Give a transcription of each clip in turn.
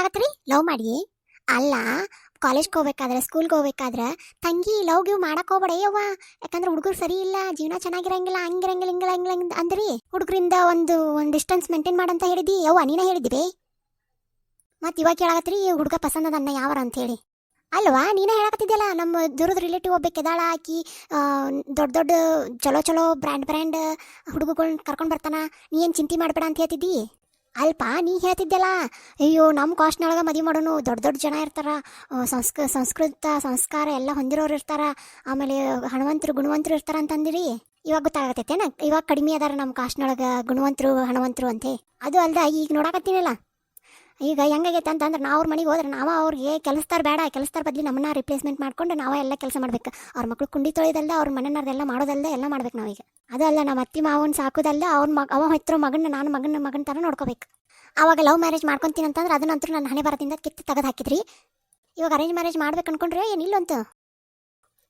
ಹೇಳಕತ್ರಿ love ಮಾಡಿ ಅಲ್ಲ ಕಾಲೇಜ್ಗೆ ಹೋಗ್ಬೇಕಾದ್ರೆ ಸ್ಕೂಲ್ಗೆ ಹೋಗ್ಬೇಕಾದ್ರೆ ತಂಗಿ ಲವ್ ಗಿವ್ ಮಾಡಕ್ ಹೋಗ್ಬೇಡ ಯವ್ವ. ಯಾಕಂದ್ರೆ ಹುಡುಗರು ಸರಿ ಇಲ್ಲ, ಜೀವನ ಚೆನ್ನಾಗಿರಂಗಿಲ್ಲ, ಹಂಗಿರಂಗಿಲ್ಲ ಹಿಂಗಿಲ್ಲ ಹಿಂಗಿಲ್ಲ ಅಂದ್ರಿ ಹುಡುಗರಿಂದ ಒಂದು ಡಿಸ್ಟೆನ್ಸ್ ಮೇಂಟೈನ್ ಮಾಡಂತ ಹೇಳಿದಿ ಯವ್ವ, ನೀನೇ ಹೇಳಿದಿವೆ. ಮತ್ತೆ ಇವಾಗ ಕೇಳಾಕತ್ರಿ ಹುಡುಗ ಪಸಂದ ಅನ್ನ ಯಾವರ ಅಂತ ಹೇಳಿ ಅಲ್ವಾ, ನೀನೇ ಹೇಳಕತ್ತಿದ್ಯಲ್ಲ ನಮ್ಮ ದೂರದ ರಿಲೇಟಿವ್ ಒಬ್ಬಕ್ಕೆದಾಳ ಆಕಿ ದೊಡ್ಡ ದೊಡ್ಡ ಚಲೋ ಚಲೋ ಬ್ರ್ಯಾಂಡ್ ಹುಡುಗಗಳನ್ನ ಕರ್ಕೊಂಡು ಬರ್ತಾನ, ನೀ ಏನು ಚಿಂತೆ ಮಾಡಬೇಡ ಅಂತ ಹೇಳ್ತಿದ್ದಿ ಅಲ್ಪ. ನೀ ಹೇಳ್ತಿದ್ದೆಲ್ಲ ಅಯ್ಯೋ ನಮ್ಮ ಕಾಸ್ಟ್ನೊಳಗೆ ಮದುವೆ ಮಾಡೋನು ದೊಡ್ಡ ದೊಡ್ಡ ಜನ ಇರ್ತಾರ, ಸಂಸ್ಕೃತ ಸಂಸ್ಕಾರ ಎಲ್ಲ ಹೊಂದಿರೋರು ಇರ್ತಾರ, ಆಮೇಲೆ ಹಣವಂತರು ಗುಣವಂತರು ಇರ್ತಾರ ಅಂತಂದಿರಿ. ಇವಾಗ ಗೊತ್ತಾಗತ್ತೇನ ಇವಾಗ ಕಡಿಮೆ ಅದಾರ ನಮ್ಮ ಕಾಸ್ಟ್ನೊಳಗೆ ಗುಣವಂತರು ಹಣವಂತರು ಅಂತೆ. ಅದು ಅಲ್ದ ಈಗ ನೋಡಕತ್ತೀನಲ್ಲ ಈಗ ಹೆಂಗಾಗೈತೆ ಅಂತಂದ್ರೆ ನಾವು ಅವ್ರ ಮನೆಗೆ ಹೋದ್ರೆ ನಾವು ಅವ್ರಿಗೆ ಕೆಲಸದಾರ ಬೇಡ, ಕೆಲಸದಾರ ಬದಲಿ ನಮ್ಮನ್ನ ರಿಪ್ಲೇಸ್ಮೆಂಟ್ ಮಾಡ್ಕೊಂಡು ನಾವು ಎಲ್ಲ ಕೆಲಸ ಮಾಡ್ಬೇಕು. ಅವ್ರ ಮಕ್ಳು ಕುಂಡಿ ತೊಳೆದಲ್ದ ಅವ್ರ ಮನೆಯವ್ರದೆಲ್ಲ ಮಾಡೋದಲ್ದ ಎಲ್ಲ ಮಾಡ್ಬೇಕು ನಾವೀಗ. ಅದು ಅಲ್ಲ ನಮ್ಮ ಅತ್ತಿ ಮಾವನ್ ಸಾಕೋದಲ್ಲ ಅವ ಹೊತ್ತಿರೋ ಮಗನ ನಾನು ಮಗನ ಥರ ನೋಡ್ಕೋಬೇಕು. ಆವಾಗ ಲವ್ ಮ್ಯಾರೇಜ್ ಮಾಡ್ಕೊತೀನಿ ಅಂತಂದ್ರೆ ಅದನ್ನಂತೂ ನನ್ನ ಹಣೆ ಬರದಿಂದ ಕಿತ್ತು ತೆಗೆದು ಹಾಕಿದ್ರಿ. ಇವಾಗ ಅರೇಂಜ್ ಮ್ಯಾರೇಜ್ ಮಾಡ್ಬೇಕು ಅನ್ಕೊಂಡ್ರೆ ಏನಿಲ್ಲ ಅಂತ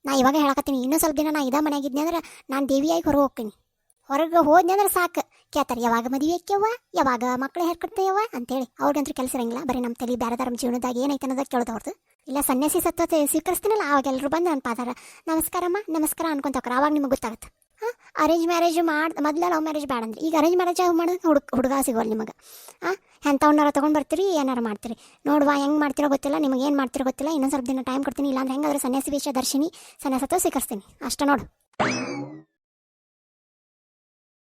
ನಾ ಇವಾಗ ಹೇಳಕತ್ತೀನಿ. ಇನ್ನೂ ಸ್ವಲ್ಪ ದಿನ ನಾ ಇದೇ ಮನೆಯಾಗಿದ್ನಿ ಅಂದ್ರೆ ನಾನು ದೇವಿಯಾಗಿ ಹೊರಗೆ ಹೋಗ್ತೀನಿ. ಹೊರಗೆ ಹೋದ್ನಿ ಅಂದ್ರೆ ಸಾಕು ಕೇಳ್ತಾರೆ ಯಾವಾಗ ಮದುವೆ ಆಕ್ಯವ್ವ, ಯಾವಾಗ ಮಕ್ಳು ಹೇರ್ಕೊಡ್ತೇಯವ್ವ ಅಂತೇಳಿ. ಅವ್ರಿಗಂತೂ ಕೆಲಸ ಇರಂಗಿಲ್ಲ, ಬರೀ ನಮ್ಮ ತಲೆ ಬೇರೆ ಧರ್ಮ ಜೀವನದಾಗ ಏನೈತೆ ಅನ್ನೋದಾಗ ಕೇಳೋದವ್ರದ್ದು. ಇಲ್ಲ ಸನ್ಯಾಸಿ ಸತ್ವ ಸ್ವೀಕರಿಸ್ತೀನಲ್ಲ ಅವಾಗ ಎಲ್ಲರೂ ಬಂದು ನನ್ನ ಪಾದಾರ ನಮಸ್ಕಾರಮ್ಮ ನಮಸ್ಕಾರ ಅನ್ಕೊಂತವ್ರ. ಅವಾಗ ನಿಮಗೆ ಗೊತ್ತಾಗುತ್ತೆ. ಅರೇಂಜ್ ಮ್ಯಾರೇಜ್ ಮೊದಲ ಲವ್ ಮ್ಯಾರೇಜ್ ಬೇಡ ಅಂದ್ರೆ ಈಗ ಅರೇಂಜ್ ಮ್ಯಾರೇಜ್ ಮಾಡೋದು ಹುಡುಗ ಸಿಗೋಲ್ಲ ನಿಮಗೆ. ಎಂಥವ್ನಾರ ತೊಗೊಂಡು ಬರ್ತೀರಿ ಏನಾರು ಮಾಡ್ತೀರಿ ನೋಡುವ, ಹೆಂಗೆ ಮಾಡ್ತಿರೋ ಗೊತ್ತಿಲ್ಲ, ನಿಮಗೆ ಏನು ಮಾಡ್ತಿರೋ ಗೊತ್ತಿಲ್ಲ. ಇನ್ನೊಂದು ಸ್ವಲ್ಪ ದಿನ ಟೈಮ್ ಕೊಡ್ತೀನಿ, ಇಲ್ಲಾಂದ್ರೆ ಹೆಂಗಾದ್ರೆ ಸನ್ಯಾಸಿ ವೇಷ ದರ್ಶಿನಿ ಸನ್ಯಾಸತ್ವ ಸ್ವೀಕರಿಸ್ತೀನಿ ಅಷ್ಟೇ ನೋಡು.